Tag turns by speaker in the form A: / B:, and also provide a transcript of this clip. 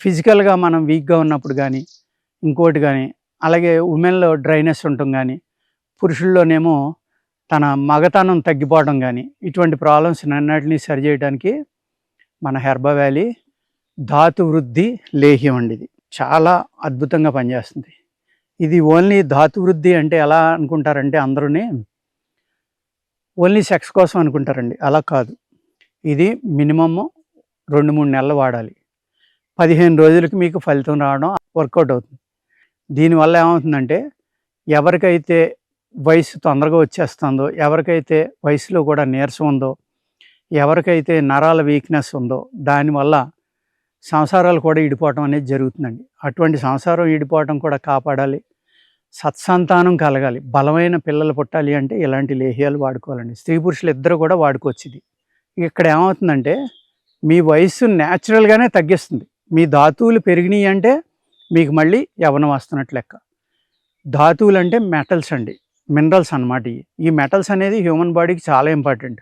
A: ఫిజికల్‌గా మనం వీక్‌గా ఉన్నప్పుడు గానీ, ఇంకోటి గానీ, అలాగే ఉమెన్‌లో డ్రైనెస్ ఉండటం గానీ, పురుషుల్లోనేమో తన మగతనం తగ్గిపోవడం గానీ, ఇటువంటి ప్రాబ్లమ్స్‌నన్నిటిని సరిజేయడానికి మన హెర్బా వ్యాలీ ధాతు వృద్ధి లేహ్యం అండి ఇది. చాలా అద్భుతంగా పనిచేస్తుంది. ఇది ఓన్లీ ధాతు వృద్ధి అంటే ఎలా అనుకుంటారంటే అందరూని, ఓన్లీ సెక్స్ కోసం అనుకుంటారండి. అలా కాదు. ఇది మినిమమ్ 2, 3 నెలలు వాడాలి. 15 రోజులకి మీకు ఫలితం రావడం వర్కౌట్ అవుతుంది. దీనివల్ల ఏమవుతుందంటే, ఎవరికైతే వయసు తొందరగా వచ్చేస్తుందో, ఎవరికైతే వయసులో కూడా నీరసం ఉందో, ఎవరికైతే నరాల వీక్‌నెస్ ఉందో, దానివల్ల సంసారాలు కూడా ఇడిపోవటం అనేది జరుగుతుందండి. అటువంటి సంసారం ఇడిపోవటం కూడా కాపాడాలి. సత్సంతానం కలగాలి. బలమైన పిల్లలు పుట్టాలి అంటే ఇలాంటి లేహ్యాలు వాడుకోవాలండి. స్త్రీ పురుషులు ఇద్దరు కూడా వాడుకోవచ్చు ఇది. ఇక్కడ ఏమవుతుందంటే, మీ వయస్సు న్యాచురల్‌గానే తగ్గిస్తుంది. మీ ధాతువులు పెరిగినాయి అంటే మీకు మళ్ళీ యవ్వనం వస్తున్నట్లు లెక్క. ధాతువులు అంటే మెటల్స్ అండి. మినరల్స్ అన్నమాట ఇయి. ఈ మెటల్స్ అనేది హ్యూమన్ బాడీకి చాలా ఇంపార్టెంట్.